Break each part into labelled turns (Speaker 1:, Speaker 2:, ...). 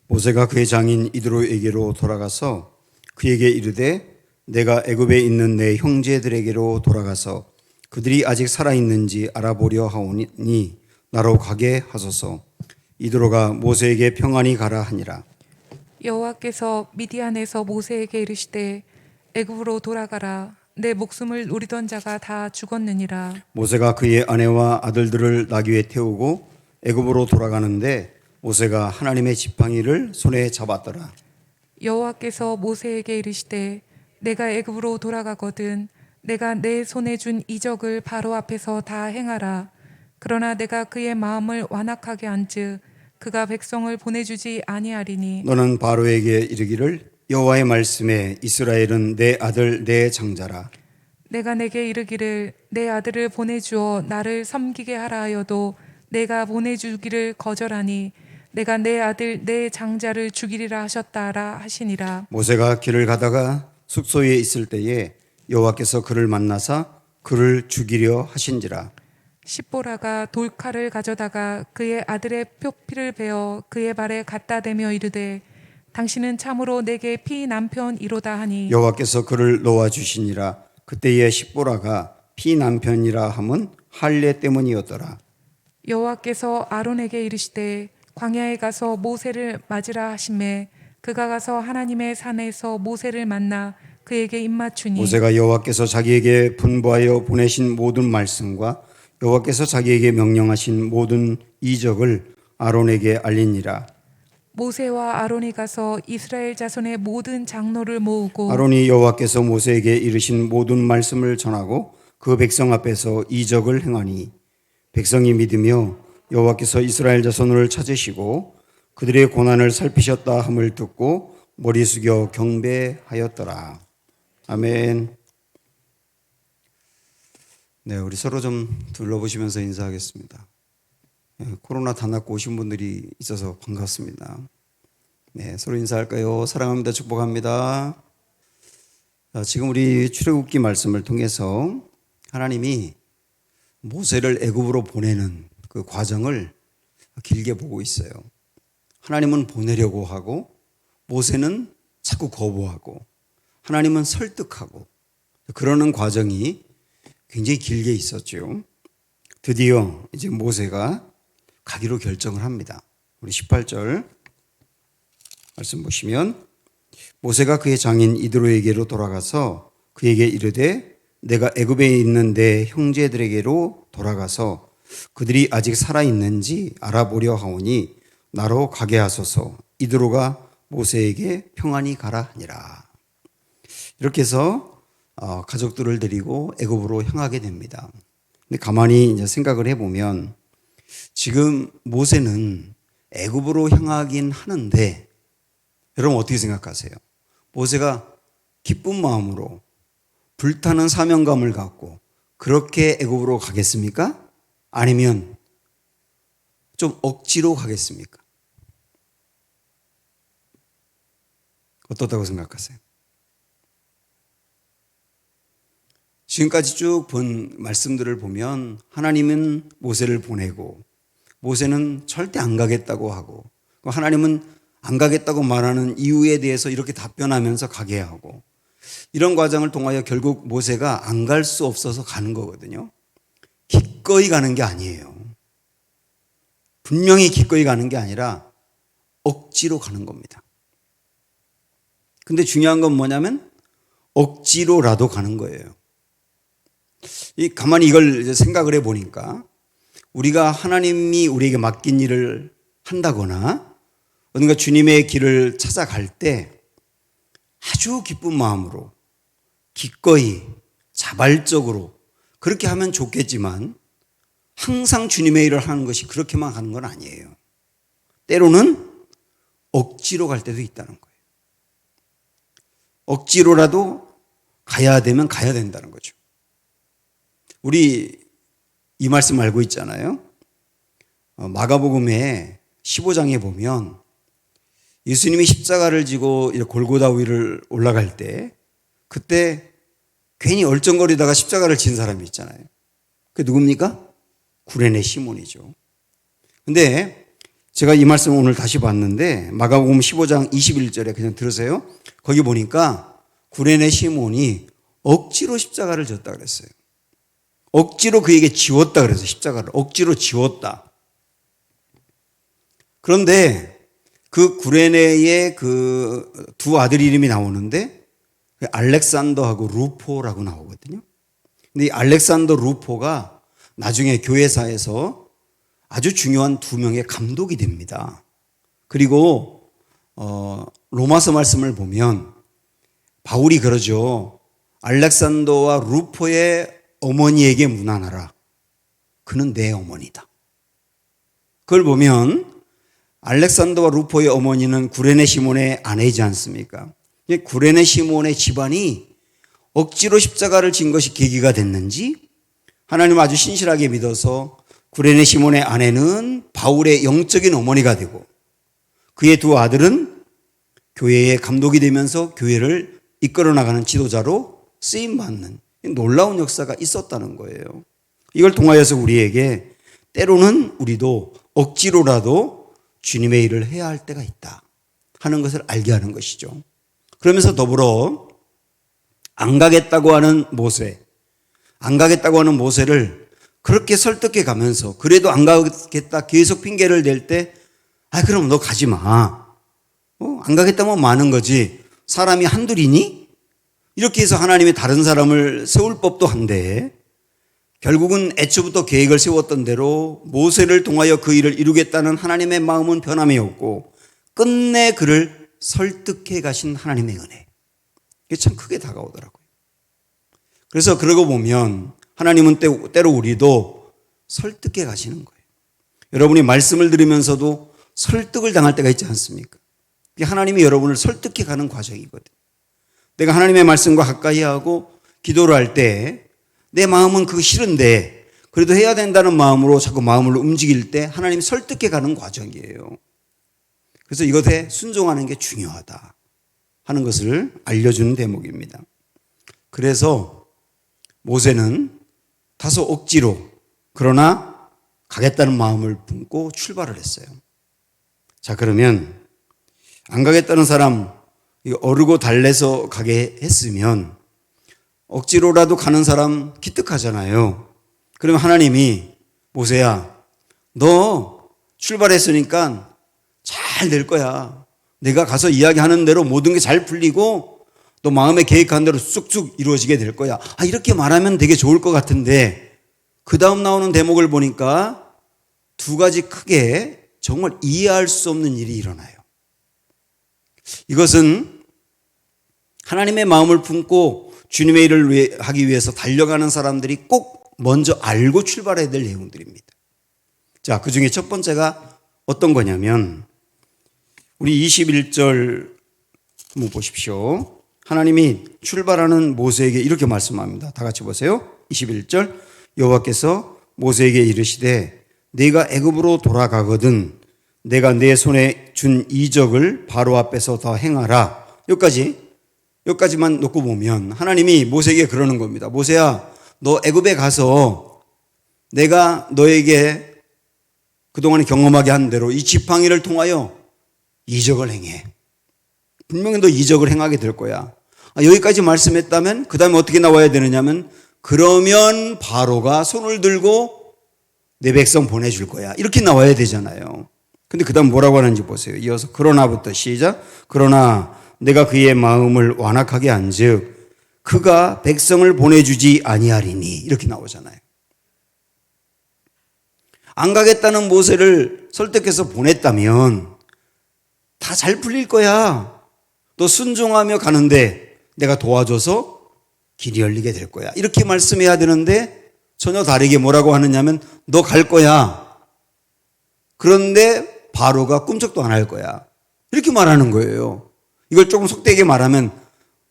Speaker 1: 모세가 그의 장인 이드로에게로 돌아가서 그에게 이르되 내가 애굽에 있는 내 형제들에게로 돌아가서 그들이 아직 살아있는지 알아보려 하오니 나로 가게 하소서. 이드로가 모세에게 평안히 가라 하니라.
Speaker 2: 여호와께서 미디안에서 모세에게 이르시되 애굽으로 돌아가라. 내 목숨을 노리던 자가 다 죽었느니라.
Speaker 1: 모세가 그의 아내와 아들들을 나귀에 태우고 애굽으로 돌아가는데 모세가 하나님의 지팡이를 손에 잡았더라.
Speaker 2: 여호와께서 모세에게 이르시되 내가 애굽으로 돌아가거든 내가 내 손에 준 이적을 바로 앞에서 다 행하라. 그러나 내가 그의 마음을 완악하게 한즉 그가 백성을 보내주지 아니하리니
Speaker 1: 너는 바로에게 이르기를 여호와의 말씀에 이스라엘은 내 아들 내 장자라.
Speaker 2: 내가 내게 이르기를 내 아들을 보내주어 나를 섬기게 하라 하여도 내가 보내주기를 거절하니 내가 내 아들 내 장자를 죽이리라 하셨다라 하시니라.
Speaker 1: 모세가 길을 가다가 숙소에 있을 때에 여호와께서 그를 만나사 그를 죽이려 하신지라.
Speaker 2: 십보라가 돌칼을 가져다가 그의 아들의 표피를 베어 그의 발에 갖다 대며 이르되 당신은 참으로 내게 피 남편이로다 하니
Speaker 1: 여호와께서 그를 놓아 주시니라. 그때에 십보라가 피 남편이라 함은 할례 때문이었더라.
Speaker 2: 여호와께서 아론에게 이르시되 광야에 가서 모세를 맞으라 하시매 그가 가서 하나님의 산에서 모세를 만나 그에게 입맞추니
Speaker 1: 모세가 여호와께서 자기에게 분부하여 보내신 모든 말씀과 여호와께서 자기에게 명령하신 모든 이적을 아론에게 알리니라.
Speaker 2: 모세와 아론이 가서 이스라엘 자손의 모든 장로를 모으고
Speaker 1: 아론이 여호와께서 모세에게 이르신 모든 말씀을 전하고 그 백성 앞에서 이적을 행하니 백성이 믿으며 여호와께서 이스라엘 자손을 찾으시고 그들의 고난을 살피셨다 함을 듣고 머리 숙여 경배하였더라. 아멘. 네, 우리 서로 좀 둘러보시면서 인사하겠습니다. 코로나 다 낫고 오신 분들이 있어서 반갑습니다. 네, 서로 인사할까요? 사랑합니다. 축복합니다. 지금 우리 출애굽기 말씀을 통해서 하나님이 모세를 애굽으로 보내는 그 과정을 길게 보고 있어요. 하나님은 보내려고 하고 모세는 자꾸 거부하고 하나님은 설득하고 그러는 과정이 굉장히 길게 있었죠. 드디어 이제 모세가 가기로 결정을 합니다. 우리 18절 말씀 보시면 모세가 그의 장인 이드로에게로 돌아가서 그에게 이르되 내가 애굽에 있는 내 형제들에게로 돌아가서 그들이 아직 살아있는지 알아보려 하오니 나로 가게 하소서. 이드로가 모세에게 평안히 가라 하니라. 이렇게 해서 가족들을 데리고 애굽으로 향하게 됩니다. 근데 가만히 이제 생각을 해보면 지금 모세는 애굽으로 향하긴 하는데 여러분 어떻게 생각하세요? 모세가 기쁜 마음으로 불타는 사명감을 갖고 그렇게 애굽으로 가겠습니까? 아니면 좀 억지로 가겠습니까? 어떻다고 생각하세요? 지금까지 쭉 본 말씀들을 보면 하나님은 모세를 보내고 모세는 절대 안 가겠다고 하고 하나님은 안 가겠다고 말하는 이유에 대해서 이렇게 답변하면서 가게 하고 이런 과정을 통하여 결국 모세가 안 갈 수 없어서 가는 거거든요. 기꺼이 가는 게 아니에요. 분명히 기꺼이 가는 게 아니라 억지로 가는 겁니다. 근데 중요한 건 뭐냐면 억지로라도 가는 거예요. 가만히 이걸 이제 생각을 해보니까 우리가 하나님이 우리에게 맡긴 일을 한다거나 어딘가 주님의 길을 찾아갈 때 아주 기쁜 마음으로 기꺼이 자발적으로 그렇게 하면 좋겠지만 항상 주님의 일을 하는 것이 그렇게만 하는 건 아니에요. 때로는 억지로 갈 때도 있다는 거예요. 억지로라도 가야 되면 가야 된다는 거죠. 우리 이 말씀 알고 있잖아요. 마가복음에 15장에 보면 예수님이 십자가를 지고 골고다 위를 올라갈 때 그때 괜히 얼쩡거리다가 십자가를 진 사람이 있잖아요. 그게 누굽니까? 구레네 시몬이죠. 근데 제가 이 말씀을 오늘 다시 봤는데 마가복음 15장 21절에 그냥 들으세요. 거기 보니까 구레네 시몬이 억지로 십자가를 졌다 그랬어요. 억지로 그에게 지웠다 그랬어요. 십자가를 억지로 지웠다. 그런데 그 구레네의 그 두 아들 이름이 나오는데 알렉산더하고 루포라고 나오거든요. 근데 이 알렉산더 루포가 나중에 교회사에서 아주 중요한 두 명의 감독이 됩니다. 그리고 로마서 말씀을 보면 바울이 그러죠. 알렉산더와 루포의 어머니에게 문안하라. 그는 내 어머니다. 그걸 보면 알렉산더와 루포의 어머니는 구레네 시몬의 아내이지 않습니까? 구레네 시몬의 집안이 억지로 십자가를 진 것이 계기가 됐는지 하나님을 아주 신실하게 믿어서 구레네 시몬의 아내는 바울의 영적인 어머니가 되고 그의 두 아들은 교회의 감독이 되면서 교회를 이끌어 나가는 지도자로 쓰임받는 놀라운 역사가 있었다는 거예요. 이걸 통하여서 우리에게 때로는 우리도 억지로라도 주님의 일을 해야 할 때가 있다 하는 것을 알게 하는 것이죠. 그러면서 더불어 안 가겠다고 하는 모세, 안 가겠다고 하는 모세를 그렇게 설득해 가면서 그래도 안 가겠다 계속 핑계를 댈 때 그럼 너 가지 마. 안 가겠다면 많은 거지. 사람이 한둘이니? 이렇게 해서 하나님이 다른 사람을 세울 법도 한데 결국은 애초부터 계획을 세웠던 대로 모세를 통하여 그 일을 이루겠다는 하나님의 마음은 변함이 없고 끝내 그를 설득해 가신 하나님의 은혜. 이게 참 크게 다가오더라고요. 그래서 그러고 보면 하나님은 때로 우리도 설득해 가시는 거예요. 여러분이 말씀을 들으면서도 설득을 당할 때가 있지 않습니까? 그게 하나님이 여러분을 설득해 가는 과정이거든요. 내가 하나님의 말씀과 가까이 하고 기도를 할 때 내 마음은 그거 싫은데 그래도 해야 된다는 마음으로 자꾸 마음을 움직일 때 하나님이 설득해 가는 과정이에요. 그래서 이것에 순종하는 게 중요하다 하는 것을 알려주는 대목입니다. 그래서 모세는 다소 억지로 그러나 가겠다는 마음을 품고 출발을 했어요. 자, 그러면 안 가겠다는 사람 어르고 달래서 가게 했으면 억지로라도 가는 사람 기특하잖아요. 그러면 하나님이 모세야 너 출발했으니까 잘 될 거야. 내가 가서 이야기하는 대로 모든 게 잘 풀리고 또 마음에 계획한 대로 쑥쑥 이루어지게 될 거야. 이렇게 말하면 되게 좋을 것 같은데 그 다음 나오는 대목을 보니까 두 가지 크게 정말 이해할 수 없는 일이 일어나요. 이것은 하나님의 마음을 품고 주님의 일을 하기 위해서 달려가는 사람들이 꼭 먼저 알고 출발해야 될 내용들입니다. 자, 그 중에 첫 번째가 어떤 거냐면 우리 21절 한번 보십시오. 하나님이 출발하는 모세에게 이렇게 말씀합니다. 다 같이 보세요. 21절 여호와께서 모세에게 이르시되 네가 애굽으로 돌아가거든 내가 내 손에 준 이적을 바로 앞에서 더 행하라. 여기까지만 놓고 보면 하나님이 모세에게 그러는 겁니다. 모세야, 너 애굽에 가서 내가 너에게 그동안에 경험하게 한 대로 이 지팡이를 통하여 이적을 행해. 분명히 너 이적을 행하게 될 거야. 여기까지 말씀했다면 그 다음에 어떻게 나와야 되느냐면 그러면 바로가 손을 들고 내 백성 보내줄 거야. 이렇게 나와야 되잖아요. 근데 그 다음 뭐라고 하는지 보세요. 이어서 그러나부터 시작. 그러나 내가 그의 마음을 완악하게 한즉 그가 백성을 보내주지 아니하리니 이렇게 나오잖아요. 안 가겠다는 모세를 설득해서 보냈다면 다 잘 풀릴 거야. 또 순종하며 가는데 내가 도와줘서 길이 열리게 될 거야. 이렇게 말씀해야 되는데 전혀 다르게 뭐라고 하느냐면 너 갈 거야. 그런데 바로가 꿈쩍도 안 할 거야. 이렇게 말하는 거예요. 이걸 조금 속되게 말하면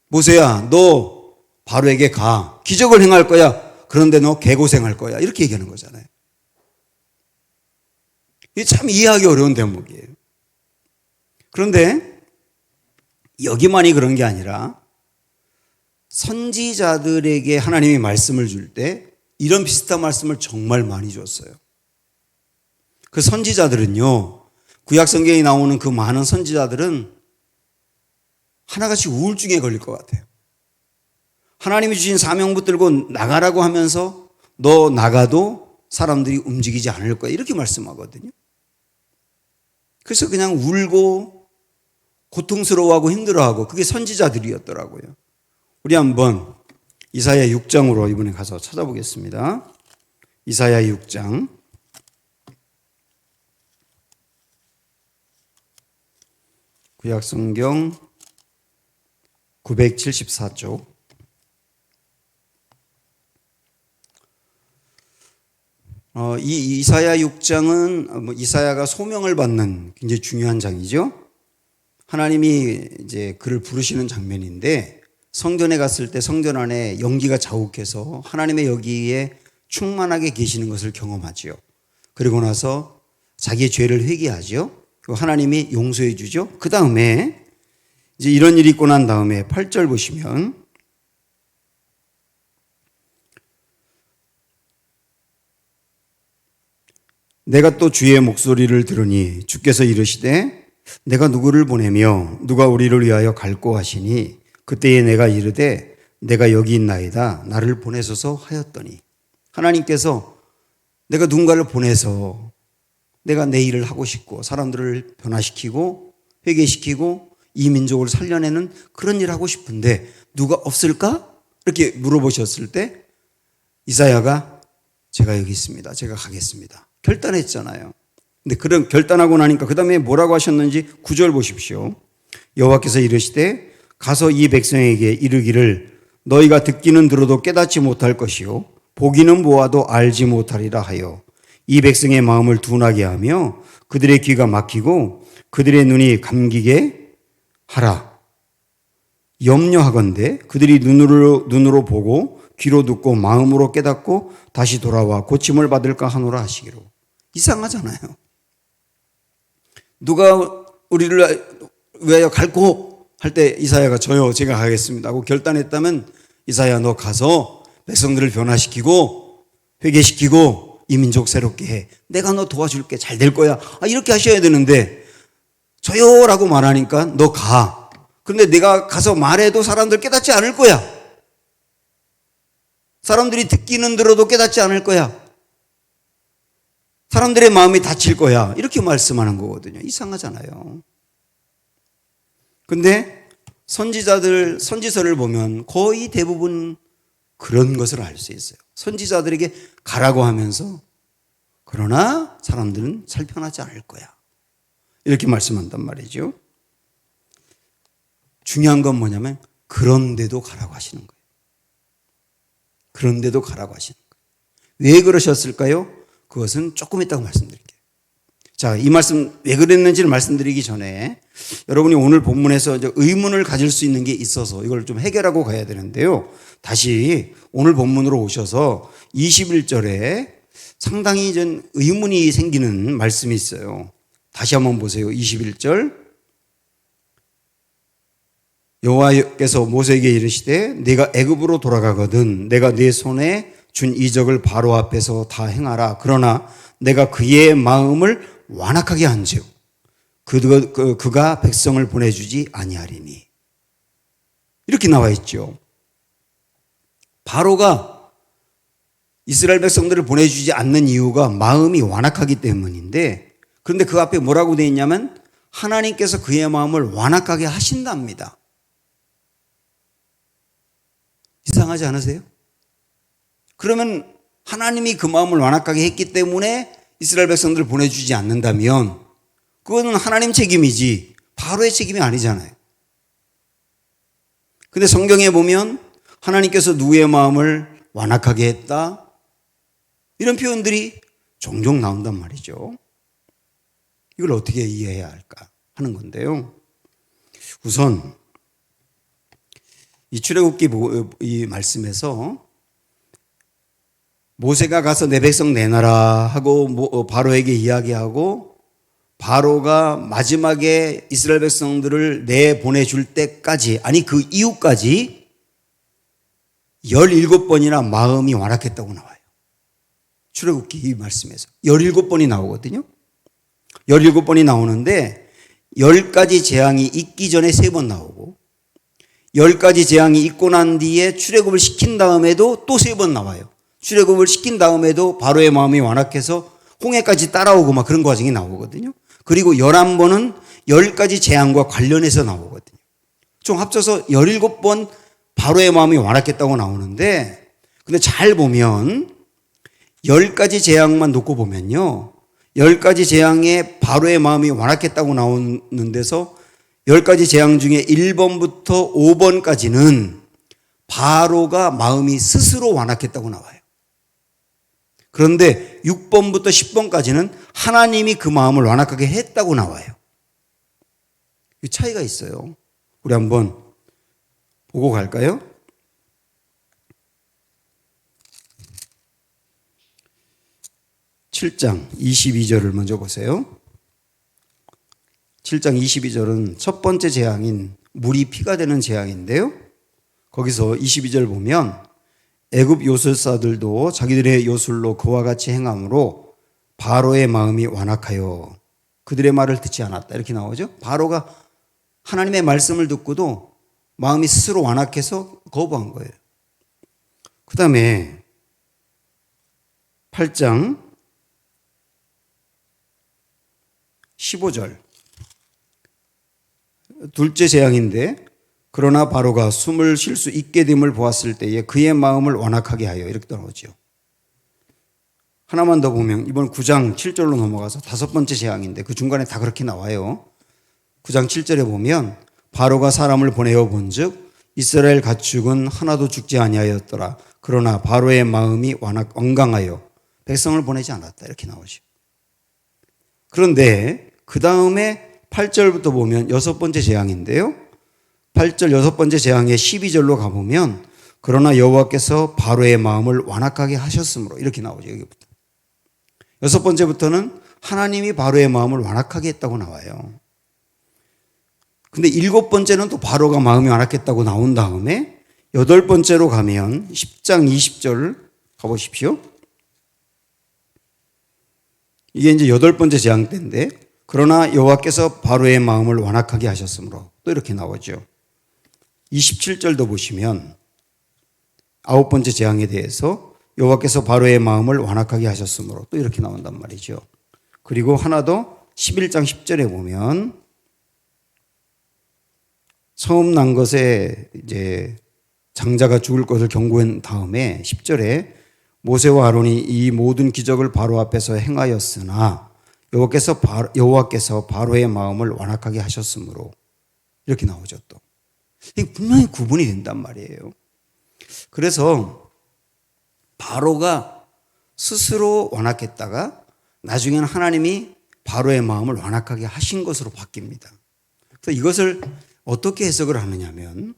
Speaker 1: 모세야 너 바로에게 가. 기적을 행할 거야. 그런데 너 개고생할 거야. 이렇게 얘기하는 거잖아요. 이게 참 이해하기 어려운 대목이에요. 그런데 여기만이 그런 게 아니라 선지자들에게 하나님이 말씀을 줄 때 이런 비슷한 말씀을 정말 많이 줬어요. 그 선지자들은요 구약 성경에 나오는 그 많은 선지자들은 하나같이 우울증에 걸릴 것 같아요. 하나님이 주신 사명 붙들고 나가라고 하면서 너 나가도 사람들이 움직이지 않을 거야. 이렇게 말씀하거든요. 그래서 그냥 울고 고통스러워하고 힘들어하고 그게 선지자들이었더라고요. 우리 한번 이사야 6장으로 이번에 가서 찾아보겠습니다. 이사야 6장. 구약 성경 974쪽. 이 이사야 6장은 이사야가 소명을 받는 굉장히 중요한 장이죠. 하나님이 이제 그를 부르시는 장면인데 성전에 갔을 때 성전 안에 연기가 자욱해서 하나님의 여기에 충만하게 계시는 것을 경험하지요. 그리고 나서 자기의 죄를 회개하죠. 하나님이 용서해 주죠. 그 다음에 이제 이런 일이 있고 난 다음에 8절 보시면 내가 또 주의 목소리를 들으니 주께서 이르시되 내가 누구를 보내며 누가 우리를 위하여 갈고 하시니 그때에 내가 이르되 내가 여기 있나이다 나를 보내소서 하였더니 하나님께서 내가 누군가를 보내서 내가 내 일을 하고 싶고 사람들을 변화시키고 회개시키고 이 민족을 살려내는 그런 일을 하고 싶은데 누가 없을까? 이렇게 물어보셨을 때 이사야가 제가 여기 있습니다. 제가 가겠습니다. 결단했잖아요. 근데 그런 결단하고 나니까 그 다음에 뭐라고 하셨는지 9절 보십시오. 여호와께서 이르시되 가서 이 백성에게 이르기를 너희가 듣기는 들어도 깨닫지 못할 것이요 보기는 보아도 알지 못하리라 하여 이 백성의 마음을 둔하게 하며 그들의 귀가 막히고 그들의 눈이 감기게 하라. 염려하건대 그들이 눈으로 보고 귀로 듣고 마음으로 깨닫고 다시 돌아와 고침을 받을까 하노라 하시기로. 이상하잖아요. 누가 우리를 위하여 갈고 할 때 이사야가 저요 제가 가겠습니다 하고 결단했다면 이사야 너 가서 백성들을 변화시키고 회개시키고 이 민족 새롭게 해. 내가 너 도와줄게. 잘 될 거야. 이렇게 하셔야 되는데 저요라고 말하니까 너 가. 그런데 내가 가서 말해도 사람들 깨닫지 않을 거야. 사람들이 듣기는 들어도 깨닫지 않을 거야. 사람들의 마음이 다칠 거야. 이렇게 말씀하는 거거든요. 이상하잖아요. 근데 선지서를 보면 거의 대부분 그런 것을 알 수 있어요. 선지자들에게 가라고 하면서 그러나 사람들은 살펴나지 않을 거야. 이렇게 말씀한단 말이죠. 중요한 건 뭐냐면 그런데도 가라고 하시는 거예요. 그런데도 가라고 하시는 거예요. 왜 그러셨을까요? 그것은 조금 이따가 말씀드릴게요. 자, 이 말씀 왜 그랬는지를 말씀드리기 전에 여러분이 오늘 본문에서 이제 의문을 가질 수 있는 게 있어서 이걸 좀 해결하고 가야 되는데요. 다시 오늘 본문으로 오셔서 21절에 상당히 좀 의문이 생기는 말씀이 있어요. 다시 한번 보세요. 21절. 여호와께서 모세에게 이르시되 내가 애굽으로 돌아가거든 내가 네 손에 준 이적을 바로 앞에서 다 행하라. 그러나 내가 그의 마음을 완악하게 한즉 그가 백성을 보내주지 아니하리니. 이렇게 나와 있죠. 바로가 이스라엘 백성들을 보내주지 않는 이유가 마음이 완악하기 때문인데 그런데 그 앞에 뭐라고 되어 있냐면 하나님께서 그의 마음을 완악하게 하신답니다. 이상하지 않으세요? 그러면 하나님이 그 마음을 완악하게 했기 때문에 이스라엘 백성들을 보내주지 않는다면 그거는 하나님 책임이지 바로의 책임이 아니잖아요. 근데 성경에 보면 하나님께서 누구의 마음을 완악하게 했다 이런 표현들이 종종 나온단 말이죠. 이걸 어떻게 이해해야 할까 하는 건데요. 우선 이 출애굽기 이 말씀에서 모세가 가서 내 백성 내놔라 하고 바로에게 이야기하고 바로가 마지막에 이스라엘 백성들을 내보내줄 때까지 아니 그 이후까지 17번이나 마음이 완악했다고 나와요. 출애굽기 이 말씀에서 17번이 나오거든요. 17번이 나오는데 10가지 재앙이 있기 전에 3번 나오고 10가지 재앙이 있고 난 뒤에 출애굽을 시킨 다음에도 또 3번 나와요. 출애굽을 시킨 다음에도 바로의 마음이 완악해서 홍해까지 따라오고 막 그런 과정이 나오거든요. 그리고 11번은 10가지 재앙과 관련해서 나오거든요. 총 합쳐서 17번 바로의 마음이 완악했다고 나오는데 근데 잘 보면 10가지 재앙만 놓고 보면요. 10가지 재앙에 바로의 마음이 완악했다고 나오는 데서 10가지 재앙 중에 1번부터 5번까지는 바로가 마음이 스스로 완악했다고 나와요. 그런데 6번부터 10번까지는 하나님이 그 마음을 완악하게 했다고 나와요. 이 차이가 있어요. 우리 한번 보고 갈까요? 7장 22절을 먼저 보세요. 7장 22절은 첫 번째 재앙인 물이 피가 되는 재앙인데요. 거기서 22절 보면 애굽 요술사들도 자기들의 요술로 그와 같이 행함으로 바로의 마음이 완악하여 그들의 말을 듣지 않았다. 이렇게 나오죠. 바로가 하나님의 말씀을 듣고도 마음이 스스로 완악해서 거부한 거예요. 그 다음에 8장 15절 둘째 재앙인데 그러나 바로가 숨을 쉴 수 있게 됨을 보았을 때에 그의 마음을 완악하게 하여 이렇게 나오죠. 하나만 더 보면 이번 9장 7절로 넘어가서 5번째 재앙인데 그 중간에 다 그렇게 나와요. 9장 7절에 보면 바로가 사람을 보내어 본즉 이스라엘 가축은 하나도 죽지 아니하였더라. 그러나 바로의 마음이 완강하여 백성을 보내지 않았다. 이렇게 나오죠. 그런데 그 다음에 8절부터 보면 6번째 재앙인데요. 8절 6번째 재앙의 12절로 가보면 그러나 여호와께서 바로의 마음을 완악하게 하셨으므로 이렇게 나오죠. 여기부터. 6번째부터는 하나님이 바로의 마음을 완악하게 했다고 나와요. 근데 7번째는 또 바로가 마음이 완악했다고 나온 다음에 8번째로 가면 10장 20절 가보십시오. 이게 이제 8번째 재앙 때인데 그러나 여호와께서 바로의 마음을 완악하게 하셨으므로 또 이렇게 나오죠. 27절도 보시면 9번째 재앙에 대해서 여호와께서 바로의 마음을 완악하게 하셨으므로 또 이렇게 나온단 말이죠. 그리고 하나 더 11장 10절에 보면 처음 난 것에 이제 장자가 죽을 것을 경고한 다음에 10절에 모세와 아론이 이 모든 기적을 바로 앞에서 행하였으나 여호와께서 바로의 마음을 완악하게 하셨으므로 이렇게 나오죠. 또 이게 분명히 구분이 된단 말이에요. 그래서 바로가 스스로 완악했다가 나중에는 하나님이 바로의 마음을 완악하게 하신 것으로 바뀝니다. 그래서 이것을 어떻게 해석을 하느냐면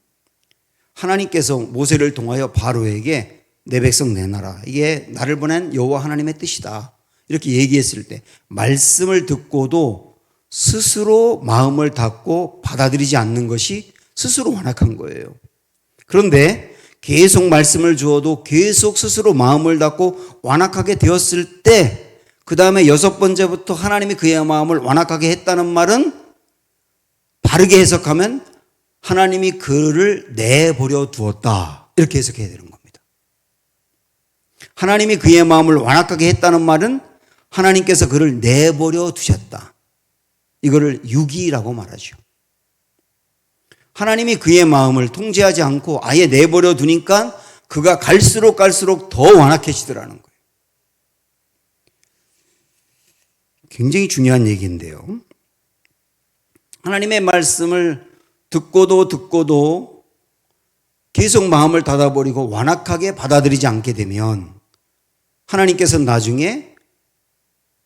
Speaker 1: 하나님께서 모세를 통하여 바로에게 내 백성 내놔라. 이게 나를 보낸 여호와 하나님의 뜻이다. 이렇게 얘기했을 때 말씀을 듣고도 스스로 마음을 닫고 받아들이지 않는 것이 스스로 완악한 거예요. 그런데 계속 말씀을 주어도 계속 스스로 마음을 닫고 완악하게 되었을 때 그 다음에 6번째부터 하나님이 그의 마음을 완악하게 했다는 말은 바르게 해석하면 하나님이 그를 내버려 두었다. 이렇게 해석해야 되는 겁니다. 하나님이 그의 마음을 완악하게 했다는 말은 하나님께서 그를 내버려 두셨다. 이거를 유기라고 말하죠. 하나님이 그의 마음을 통제하지 않고 아예 내버려 두니까 그가 갈수록 더 완악해지더라는 거예요. 굉장히 중요한 얘기인데요. 하나님의 말씀을 듣고도 계속 마음을 닫아버리고 완악하게 받아들이지 않게 되면 하나님께서는 나중에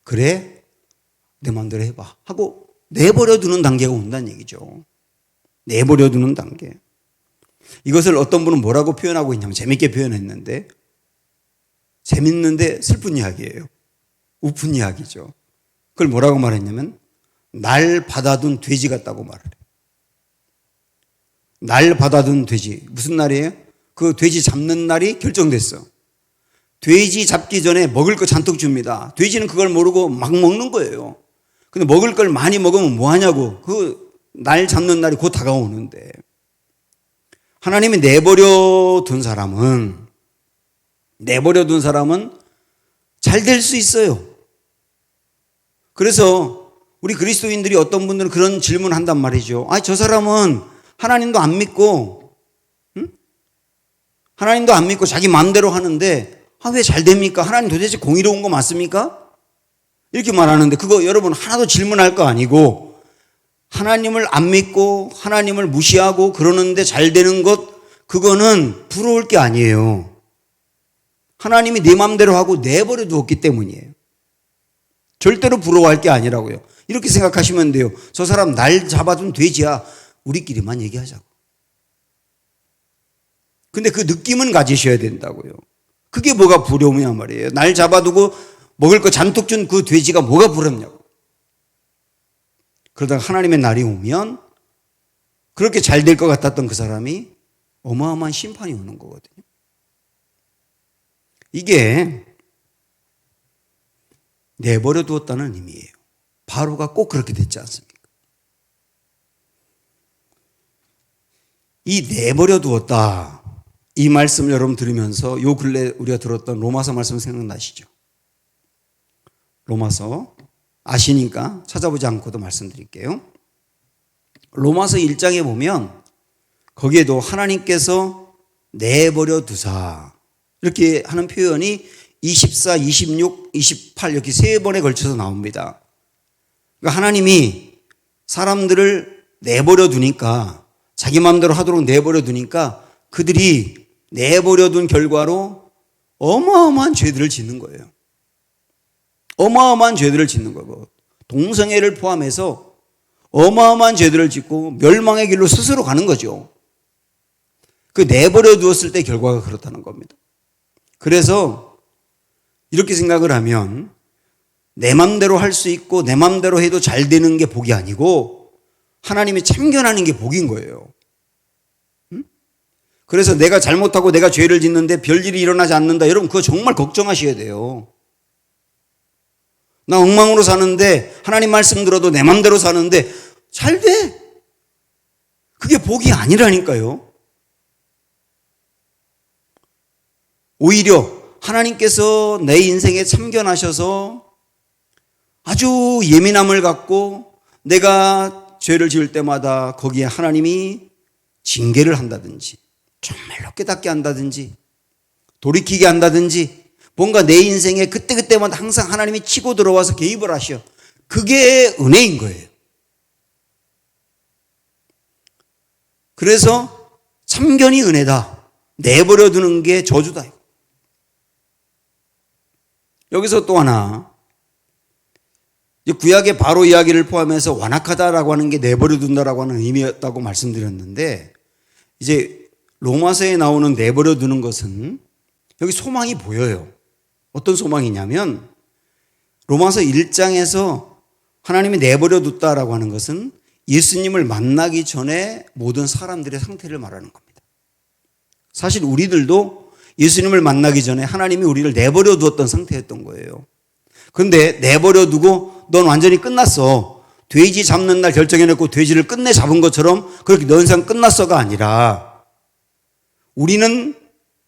Speaker 1: 그래 내 마음대로 해봐 하고 내버려 두는 단계가 온다는 얘기죠. 내버려 두는 단계. 이것을 어떤 분은 뭐라고 표현하고 있냐면 재밌게 표현했는데 재밌는데 슬픈 이야기예요. 우픈 이야기죠. 그걸 뭐라고 말했냐면 날 받아둔 돼지 같다고 말을 해요. 날 받아둔 돼지. 무슨 날이에요? 그 돼지 잡는 날이 결정됐어. 돼지 잡기 전에 먹을 거 잔뜩 줍니다. 돼지는 그걸 모르고 막 먹는 거예요. 근데 먹을 걸 많이 먹으면 뭐 하냐고. 그 날 잡는 날이 곧 다가오는데. 하나님이 내버려 둔 사람은 잘 될 수 있어요. 그래서 우리 그리스도인들이 어떤 분들은 그런 질문을 한단 말이죠. 저 사람은 하나님도 안 믿고, 하나님도 안 믿고 자기 마음대로 하는데, 왜 잘 됩니까? 하나님 도대체 공의로운 거 맞습니까? 이렇게 말하는데, 그거 여러분 하나도 질문할 거 아니고, 하나님을 안 믿고, 하나님을 무시하고 그러는데 잘 되는 것, 그거는 부러울 게 아니에요. 하나님이 내 마음대로 하고 내버려 두었기 때문이에요. 절대로 부러워할 게 아니라고요. 이렇게 생각하시면 돼요. 저 사람 날 잡아둔 돼지야. 우리끼리만 얘기하자고. 근데 그 느낌은 가지셔야 된다고요. 그게 뭐가 부러움이냐 말이에요. 날 잡아두고 먹을 거 잔뜩 준 그 돼지가 뭐가 부럽냐고. 그러다가 하나님의 날이 오면 그렇게 잘 될 것 같았던 그 사람이 어마어마한 심판이 오는 거거든요. 이게 내버려 두었다는 의미예요. 바로가 꼭 그렇게 됐지 않습니까? 이 내버려 두었다, 이 말씀을 여러분 들으면서 요 근래 우리가 들었던 로마서 말씀 생각나시죠? 로마서 아시니까 찾아보지 않고도 말씀드릴게요. 로마서 1장에 보면 거기에도 하나님께서 내버려 두사 이렇게 하는 표현이 24, 26, 28 이렇게 세 번에 걸쳐서 나옵니다. 그러니까 하나님이 사람들을 내버려 두니까, 자기 마음대로 하도록 내버려 두니까 그들이 내버려 둔 결과로 어마어마한 죄들을 짓는 거예요. 어마어마한 죄들을 짓는 거고, 동성애를 포함해서 어마어마한 죄들을 짓고 멸망의 길로 스스로 가는 거죠. 그 내버려 두었을 때 결과가 그렇다는 겁니다. 그래서 이렇게 생각을 하면 내 맘대로 할 수 있고 내 맘대로 해도 잘 되는 게 복이 아니고 하나님이 참견하는 게 복인 거예요. 그래서 내가 잘못하고 내가 죄를 짓는데 별일이 일어나지 않는다. 여러분 그거 정말 걱정하셔야 돼요. 나 엉망으로 사는데 하나님 말씀 들어도 내 맘대로 사는데 잘 돼. 그게 복이 아니라니까요. 오히려 하나님께서 내 인생에 참견하셔서 아주 예민함을 갖고 내가 죄를 지을 때마다 거기에 하나님이 징계를 한다든지 정말로 깨닫게 한다든지 돌이키게 한다든지 뭔가 내 인생에 그때그때마다 항상 하나님이 치고 들어와서 개입을 하셔. 그게 은혜인 거예요. 그래서 참견이 은혜다. 내버려 두는 게 저주다. 여기서 또 하나, 구약의 바로 이야기를 포함해서 완악하다라고 하는 게 내버려 둔다라고 하는 의미였다고 말씀드렸는데, 이제 로마서에 나오는 내버려 두는 것은 여기 소망이 보여요. 어떤 소망이냐면 로마서 1장에서 하나님이 내버려 뒀다라고 하는 것은 예수님을 만나기 전에 모든 사람들의 상태를 말하는 겁니다. 사실 우리들도 예수님을 만나기 전에 하나님이 우리를 내버려 두었던 상태였던 거예요. 그런데 내버려 두고 넌 완전히 끝났어. 돼지 잡는 날 결정해놓고 돼지를 끝내 잡은 것처럼 그렇게 너 인생 끝났어가 아니라 우리는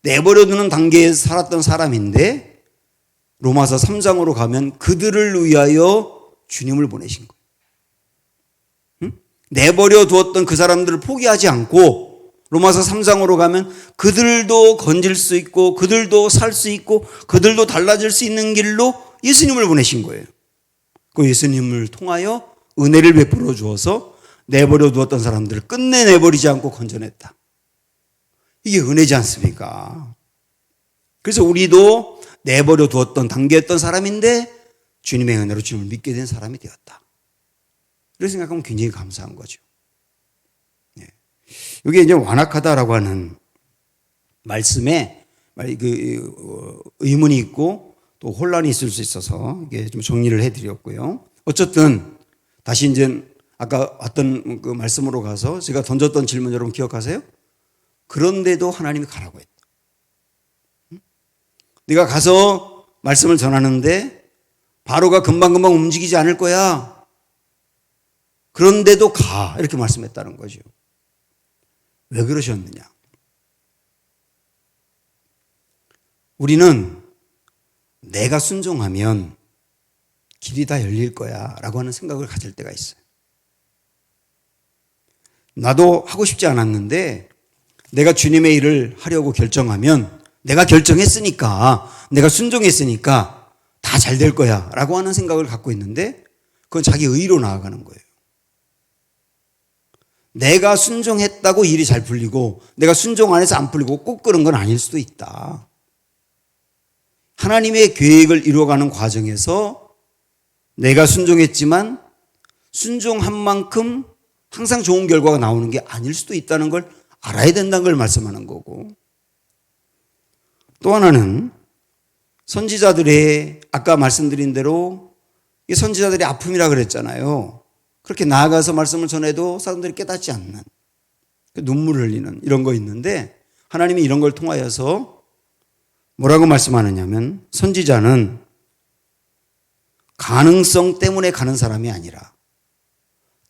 Speaker 1: 내버려 두는 단계에 살았던 사람인데 로마서 3장으로 가면 그들을 위하여 주님을 보내신 거예요. 내버려 두었던 그 사람들을 포기하지 않고 로마서 3장으로 가면 그들도 건질 수 있고 그들도 살 수 있고 그들도 달라질 수 있는 길로 예수님을 보내신 거예요. 그 예수님을 통하여 은혜를 베풀어 주어서 내버려 두었던 사람들을 끝내 내버리지 않고 건져냈다. 이게 은혜지 않습니까? 그래서 우리도 내버려 두었던 단계였던 사람인데 주님의 은혜로 주님을 믿게 된 사람이 되었다. 이렇게 생각하면 굉장히 감사한 거죠. 네. 이게 이제 완악하다라고 하는 말씀에 의문이 있고 또 혼란이 있을 수 있어서 이게 좀 정리를 해드렸고요. 어쨌든 다시 이제 아까 왔던 그 말씀으로 가서 제가 던졌던 질문 여러분 기억하세요? 그런데도 하나님이 가라고 했다. 네가 가서 말씀을 전하는데 바로가 금방금방 움직이지 않을 거야. 그런데도 가. 이렇게 말씀했다는 거죠. 왜 그러셨느냐? 우리는 내가 순종하면 길이 다 열릴 거야 라고 하는 생각을 가질 때가 있어요. 나도 하고 싶지 않았는데 내가 주님의 일을 하려고 결정하면 내가 결정했으니까, 내가 순종했으니까 다 잘 될 거야 라고 하는 생각을 갖고 있는데 그건 자기 의로 나아가는 거예요. 내가 순종했다고 일이 잘 풀리고 내가 순종 안 해서 안 풀리고 꼭 그런 건 아닐 수도 있다. 하나님의 계획을 이루어가는 과정에서 내가 순종했지만 순종한 만큼 항상 좋은 결과가 나오는 게 아닐 수도 있다는 걸 알아야 된다는 걸 말씀하는 거고, 또 하나는 선지자들의 아까 말씀드린 대로 선지자들의 아픔이라 그랬잖아요. 그렇게 나아가서 말씀을 전해도 사람들이 깨닫지 않는, 눈물을 흘리는 이런 거 있는데 하나님이 이런 걸 통하여서 뭐라고 말씀하느냐면 선지자는 가능성 때문에 가는 사람이 아니라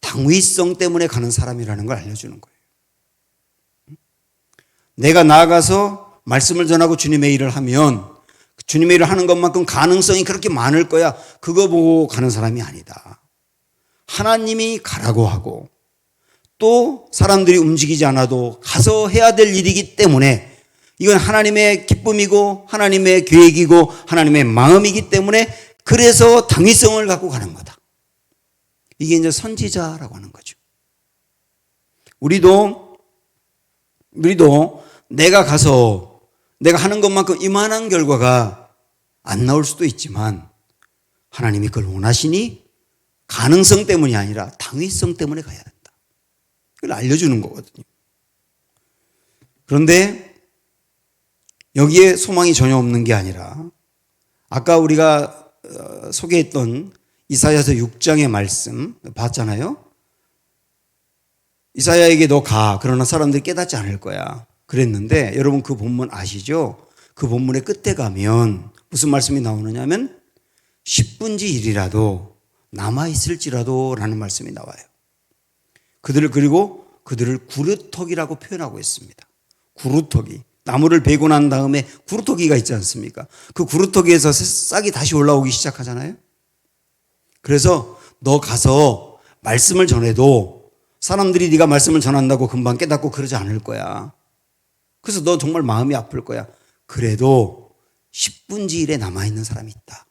Speaker 1: 당위성 때문에 가는 사람이라는 걸 알려주는 거예요. 내가 나아가서 말씀을 전하고 주님의 일을 하면 주님의 일을 하는 것만큼 가능성이 그렇게 많을 거야, 그거 보고 가는 사람이 아니다. 하나님이 가라고 하고 또 사람들이 움직이지 않아도 가서 해야 될 일이기 때문에 이건 하나님의 기쁨이고 하나님의 계획이고 하나님의 마음이기 때문에 그래서 당위성을 갖고 가는 거다. 이게 이제 선지자라고 하는 거죠. 우리도 내가 가서 내가 하는 것만큼 이만한 결과가 안 나올 수도 있지만 하나님이 그걸 원하시니 가능성 때문이 아니라 당위성 때문에 가야 된다. 그걸 알려주는 거거든요. 그런데 여기에 소망이 전혀 없는 게 아니라 아까 우리가 소개했던 이사야서 6장의 말씀 봤잖아요. 이사야에게 너 가. 그러나 사람들이 깨닫지 않을 거야. 그랬는데 여러분 그 본문 아시죠? 그 본문의 끝에 가면 무슨 말씀이 나오느냐면 10분지 1이라도 남아있을지라도 라는 말씀이 나와요. 그리고 그들을 구루터기라고 표현하고 있습니다. 구루터기. 나무를 베고 난 다음에 구루터기가 있지 않습니까? 그 구루터기에서 싹이 다시 올라오기 시작하잖아요. 그래서 너 가서 말씀을 전해도 사람들이 네가 말씀을 전한다고 금방 깨닫고 그러지 않을 거야. 그래서 너 정말 마음이 아플 거야. 그래도 10분지 1에 남아있는 사람이 있다.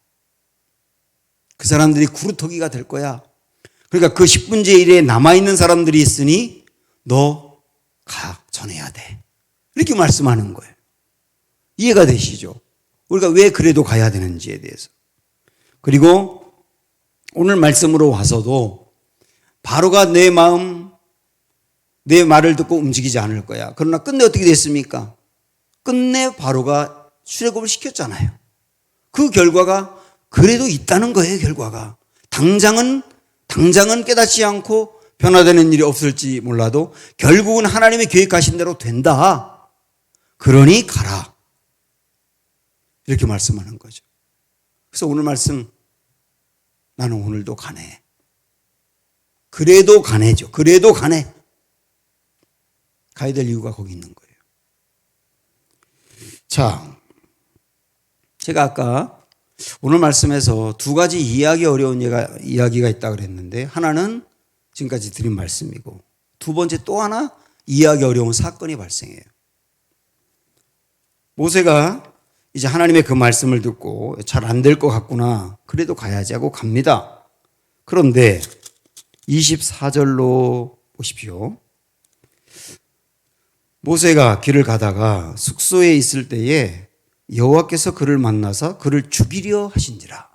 Speaker 1: 그 사람들이 구루터기가 될 거야. 그러니까 그 10분지 1에 남아있는 사람들이 있으니 너 가, 전해야 돼. 이렇게 말씀하는 거예요. 이해가 되시죠? 우리가 왜 그래도 가야 되는지에 대해서. 그리고 오늘 말씀으로 와서도 바로가 내 마음, 내 말을 듣고 움직이지 않을 거야. 그러나 끝내 어떻게 됐습니까? 끝내 바로가 출애굽을 시켰잖아요. 그 결과가 그래도 있다는 거예요, 결과가. 당장은 깨닫지 않고 변화되는 일이 없을지 몰라도 결국은 하나님이 계획하신 대로 된다. 그러니 가라. 이렇게 말씀하는 거죠. 그래서 오늘 말씀, 나는 오늘도 가네. 그래도 가네죠. 그래도 가네. 가야 될 이유가 거기 있는 거예요. 자, 제가 아까 오늘 말씀에서 두 가지 이해하기 어려운 이야기가 있다 그랬는데 하나는 지금까지 드린 말씀이고 두 번째 또 하나 이해하기 어려운 사건이 발생해요. 모세가 이제 하나님의 그 말씀을 듣고 잘 안 될 것 같구나. 그래도 가야지 하고 갑니다. 그런데 24절로 보십시오. 모세가 길을 가다가 숙소에 있을 때에 여호와께서 그를 만나서 그를 죽이려 하신지라.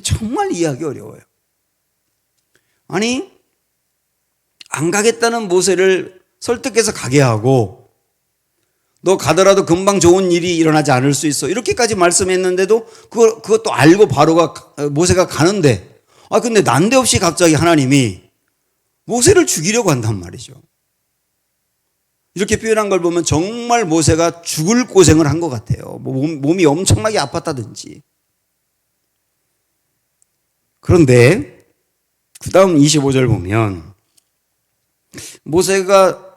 Speaker 1: 정말 이해하기 어려워요. 아니, 안 가겠다는 모세를 설득해서 가게 하고 너 가더라도 금방 좋은 일이 일어나지 않을 수 있어. 이렇게까지 말씀했는데도 그것도 알고 모세가 가는데 근데 난데없이 갑자기 하나님이 모세를 죽이려고 한단 말이죠. 이렇게 표현한 걸 보면 정말 모세가 죽을 고생을 한 것 같아요. 몸이 엄청나게 아팠다든지. 그런데 그 다음 25절 보면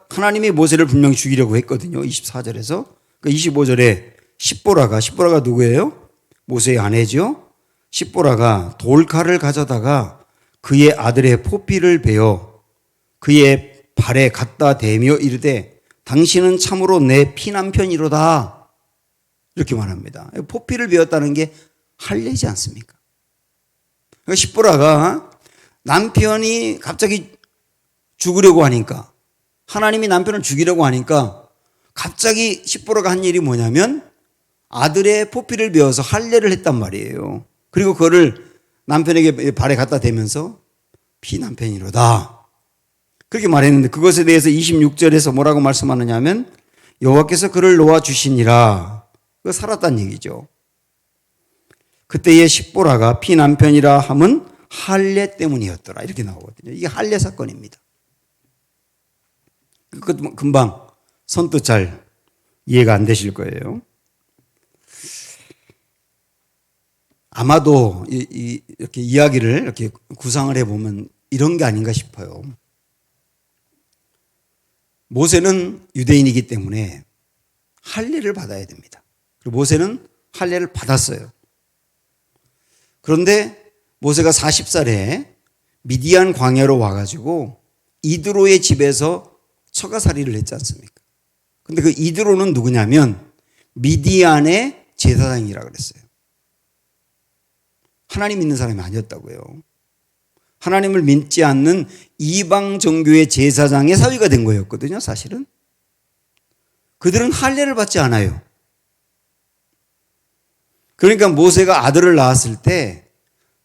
Speaker 1: 하나님이 모세를 분명히 죽이려고 했거든요. 24절에서. 그 25절에 십보라가 누구예요? 모세의 아내죠. 십보라가 돌칼을 가져다가 그의 아들의 포피를 베어 그의 발에 갖다 대며 이르되 당신은 참으로 내 피남편이로다. 이렇게 말합니다. 포피를 베었다는 게 할례지 않습니까? 그러니까 십보라가 남편이 갑자기 죽으려고 하니까, 하나님이 남편을 죽이려고 하니까 갑자기 십보라가 한 일이 뭐냐면 아들의 포피를 베어서 할례를 했단 말이에요. 그리고 그거를 남편에게 발에 갖다 대면서 피남편이로다. 그렇게 말했는데 그것에 대해서 26절에서 뭐라고 말씀하느냐 하면 여호와께서 그를 놓아주시니라. 그 살았다는 얘기죠. 그때의 십보라가 피남편이라 함은 할례 때문이었더라. 이렇게 나오거든요. 이게 할례 사건입니다. 금방 선뜻 잘 이해가 안 되실 거예요. 아마도 이렇게 이야기를 이렇게 구상을 해보면 이런 게 아닌가 싶어요. 모세는 유대인이기 때문에 할례를 받아야 됩니다. 그리고 모세는 할례를 받았어요. 그런데 모세가 40살에 미디안 광야로 와가지고 이드로의 집에서 처가살이를 했지 않습니까? 근데 그 이드로는 누구냐면 미디안의 제사장이라 그랬어요. 하나님 믿는 사람이 아니었다고요. 하나님을 믿지 않는 이방 종교의 제사장의 사위가 된 거였거든요, 사실은. 그들은 할례를 받지 않아요. 그러니까 모세가 아들을 낳았을 때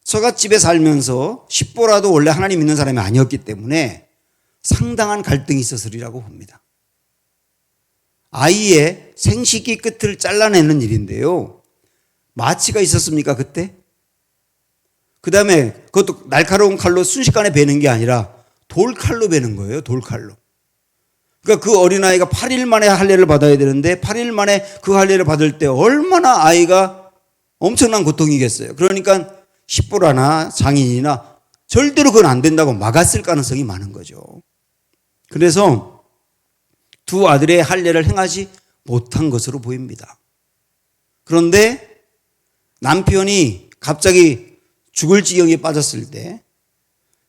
Speaker 1: 처갓집에 살면서 십보라도 원래 하나님 믿는 사람이 아니었기 때문에 상당한 갈등이 있었으리라고 봅니다. 아이의 생식기 끝을 잘라내는 일인데요. 마취가 있었습니까, 그때? 그 다음에 그것도 날카로운 칼로 순식간에 베는 게 아니라 돌칼로 베는 거예요, 돌칼로. 그러니까 그 어린아이가 8일 만에 할례를 받아야 되는데 8일 만에 그 할례를 받을 때 얼마나 아이가 엄청난 고통이겠어요. 그러니까 십보라나 장인이나 절대로 그건 안 된다고 막았을 가능성이 많은 거죠. 그래서 두 아들의 할례를 행하지 못한 것으로 보입니다. 그런데 남편이 갑자기 죽을 지경에 빠졌을 때,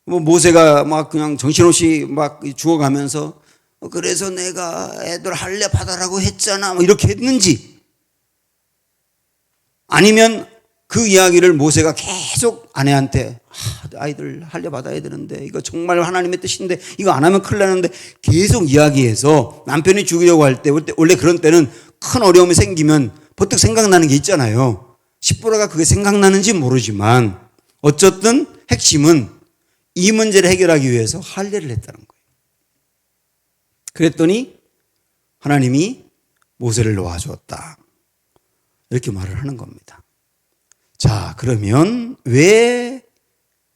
Speaker 1: 모세가 막 그냥 정신없이 막 죽어가면서 그래서 내가 애들 할례 받아라고 했잖아, 뭐 이렇게 했는지, 아니면 그 이야기를 모세가 계속 아내한테 아이들 할례 받아야 되는데 이거 정말 하나님의 뜻인데 이거 안 하면 큰일 나는데 계속 이야기해서 남편이 죽이려고 할 때, 원래 그런 때는 큰 어려움이 생기면 버뜩 생각나는 게 있잖아요. 십보라가 그게 생각나는지 모르지만 어쨌든 핵심은 이 문제를 해결하기 위해서 할례를 했다는 거예요. 그랬더니 하나님이 모세를 놓아주었다. 이렇게 말을 하는 겁니다. 자, 그러면 왜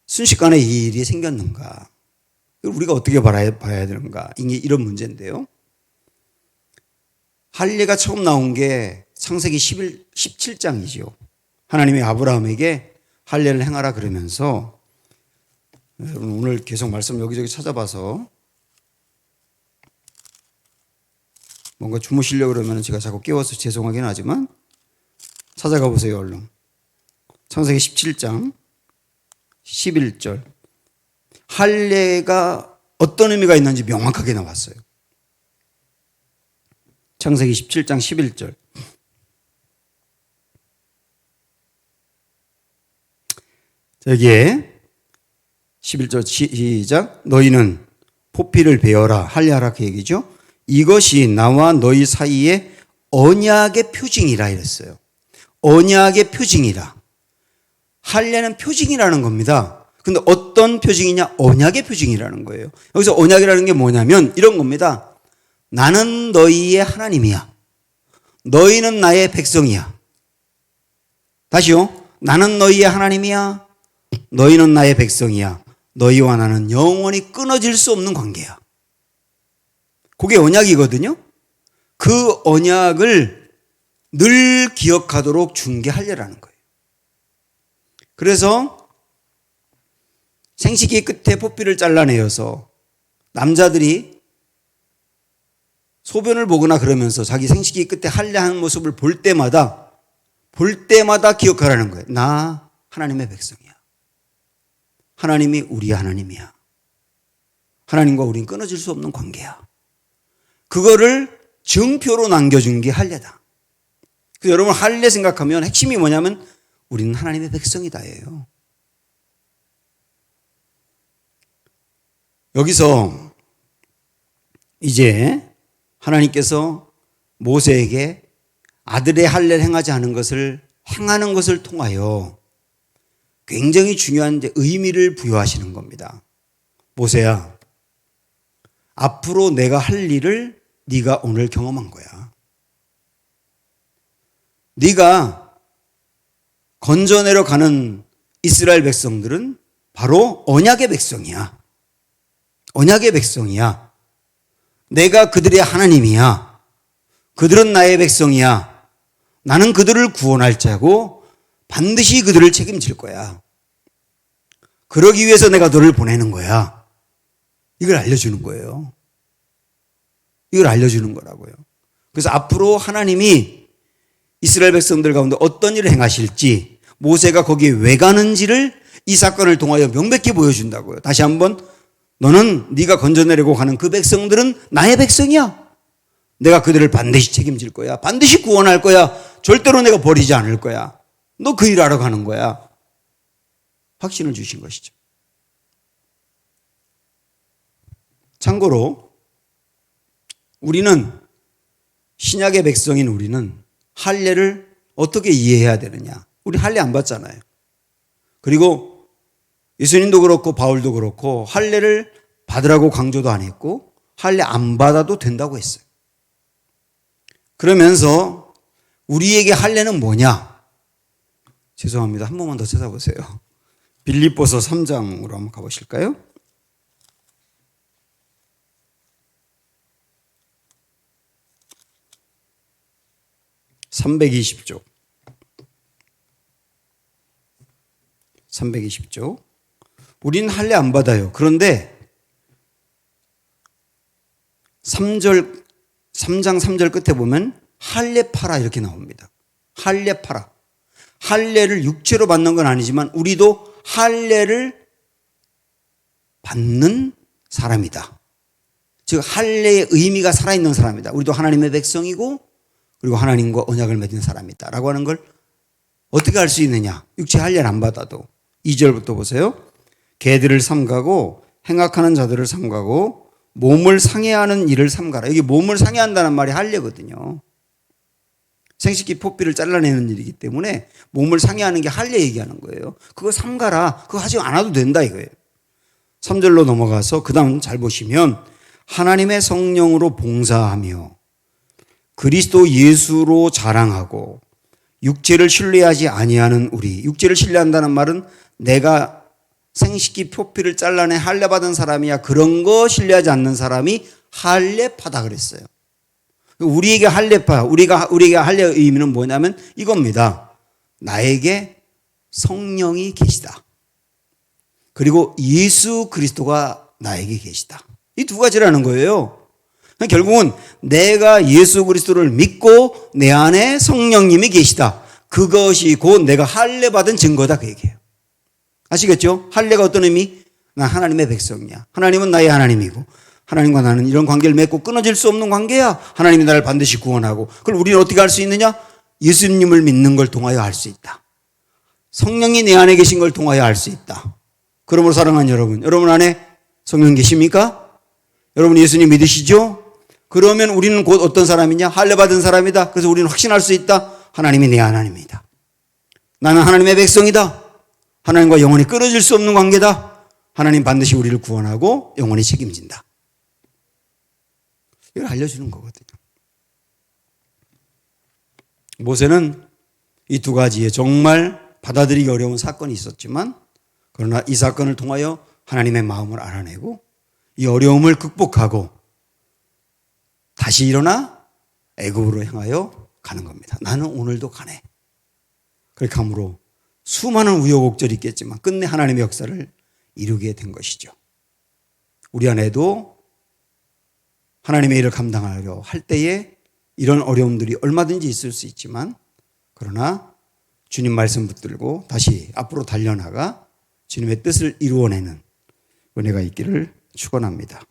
Speaker 1: 순식간에 이 일이 생겼는가? 우리가 어떻게 봐야 되는가? 이게 이런 문제인데요. 할례가 처음 나온 게 창세기 17장이죠. 하나님이 아브라함에게 할례를 행하라 그러면서, 여러분 오늘 계속 말씀 여기저기 찾아봐서 뭔가 주무시려고 그러면 제가 자꾸 깨워서 죄송하긴 하지만 찾아가 보세요, 얼른. 창세기 17장 11절. 할례가 어떤 의미가 있는지 명확하게 나왔어요. 창세기 17장 11절. 여기에 11절 시작. 너희는 포피를 베어라, 할례하라, 그 얘기죠. 이것이 나와 너희 사이에 언약의 표징이라 이랬어요. 언약의 표징이라. 할례는 표징이라는 겁니다. 근데 어떤 표징이냐? 언약의 표징이라는 거예요. 여기서 언약이라는 게 뭐냐면 이런 겁니다. 나는 너희의 하나님이야. 너희는 나의 백성이야. 다시요. 나는 너희의 하나님이야. 너희는 나의 백성이야. 너희와 나는 영원히 끊어질 수 없는 관계야. 그게 언약이거든요. 그 언약을 늘 기억하도록 준 게 할례라는 거예요. 그래서 생식기 끝에 포피를 잘라내어서 남자들이 소변을 보거나 그러면서 자기 생식기 끝에 할례하는 모습을 볼 때마다 기억하라는 거예요. 나 하나님의 백성이야. 하나님이 우리 하나님이야. 하나님과 우리는 끊어질 수 없는 관계야. 그거를 증표로 남겨준 게 할례다. 그래서 여러분 할례 생각하면 핵심이 뭐냐면 우리는 하나님의 백성이다예요. 여기서 이제 하나님께서 모세에게 아들의 할례를 행하지 않은 것을 행하는 것을 통하여 굉장히 중요한 의미를 부여하시는 겁니다. 모세야, 앞으로 내가 할 일을 네가 오늘 경험한 거야. 네가 건져내려 가는 이스라엘 백성들은 바로 언약의 백성이야. 언약의 백성이야. 내가 그들의 하나님이야. 그들은 나의 백성이야. 나는 그들을 구원할 자고 반드시 그들을 책임질 거야. 그러기 위해서 내가 너를 보내는 거야. 이걸 알려주는 거예요. 이걸 알려주는 거라고요. 그래서 앞으로 하나님이 이스라엘 백성들 가운데 어떤 일을 행하실지, 모세가 거기에 왜 가는지를 이 사건을 통하여 명백히 보여준다고요. 다시 한번, 너는 네가 건져내려고 가는 그 백성들은 나의 백성이야. 내가 그들을 반드시 책임질 거야. 반드시 구원할 거야. 절대로 내가 버리지 않을 거야. 너 그 일하러 가는 거야. 확신을 주신 것이죠. 참고로 우리는, 신약의 백성인 우리는 할례를 어떻게 이해해야 되느냐. 우리 할례 안 받잖아요. 그리고 예수님도 그렇고 바울도 그렇고 할례를 받으라고 강조도 안 했고 할례 안 받아도 된다고 했어요. 그러면서 우리에게 할례는 뭐냐? 죄송합니다. 한 번만 더 찾아보세요. 빌립보서 3장으로 한번 가보실까요? (320쪽) 320쪽. 우리는 할례 안 받아요. 그런데 3장 3절 끝에 보면 할례파라 이렇게 나옵니다. 할례파라. 할례를 육체로 받는 건 아니지만 우리도 할례를 받는 사람이다. 즉 할례의 의미가 살아있는 사람이다. 우리도 하나님의 백성이고 그리고 하나님과 언약을 맺은 사람이다 라고 하는 걸 어떻게 알 수 있느냐? 육체 할례를 안 받아도. 2절부터 보세요. 개들을 삼가고 행악하는 자들을 삼가고 몸을 상해하는 일을 삼가라. 여기 몸을 상해한다는 말이 할례거든요. 생식기 포피를 잘라내는 일이기 때문에 몸을 상해하는 게 할례 얘기하는 거예요. 그거 삼가라. 그거 하지 않아도 된다 이거예요. 3절로 넘어가서 그 다음 잘 보시면 하나님의 성령으로 봉사하며 그리스도 예수로 자랑하고 육체를 신뢰하지 아니하는 우리. 육체를 신뢰한다는 말은 내가 생식기 표피를 잘라내 할례 받은 사람이야. 그런 거 신뢰하지 않는 사람이 할례파다 그랬어요. 우리에게 할례파, 우리에게 할례의 의미는 뭐냐면 이겁니다. 나에게 성령이 계시다. 그리고 예수 그리스도가 나에게 계시다. 이 두 가지라는 거예요. 결국은 내가 예수 그리스도를 믿고 내 안에 성령님이 계시다. 그것이 곧 내가 할례 받은 증거다 그 얘기예요. 아시겠죠? 할례가 어떤 의미? 난 하나님의 백성이야. 하나님은 나의 하나님이고 하나님과 나는 이런 관계를 맺고 끊어질 수 없는 관계야. 하나님이 나를 반드시 구원하고. 그걸 우리는 어떻게 할 수 있느냐? 예수님을 믿는 걸 통하여 알 수 있다. 성령이 내 안에 계신 걸 통하여 알 수 있다. 그러므로 사랑하는 여러분 안에 성령 계십니까? 여러분 예수님 믿으시죠? 그러면 우리는 곧 어떤 사람이냐? 할례 받은 사람이다. 그래서 우리는 확신할 수 있다. 하나님이 내 하나님이다. 나는 하나님의 백성이다. 하나님과 영원히 끊어질 수 없는 관계다. 하나님 반드시 우리를 구원하고 영원히 책임진다. 이걸 알려주는 거거든요. 모세는 이 두 가지에 정말 받아들이기 어려운 사건이 있었지만 그러나 이 사건을 통하여 하나님의 마음을 알아내고 이 어려움을 극복하고 다시 일어나 애굽으로 향하여 가는 겁니다. 나는 오늘도 가네. 그렇게 함으로 수많은 우여곡절이 있겠지만 끝내 하나님의 역사를 이루게 된 것이죠. 우리 안에도 하나님의 일을 감당하려 할 때에 이런 어려움들이 얼마든지 있을 수 있지만, 그러나 주님 말씀 붙들고 다시 앞으로 달려나가 주님의 뜻을 이루어내는 은혜가 있기를 축원합니다.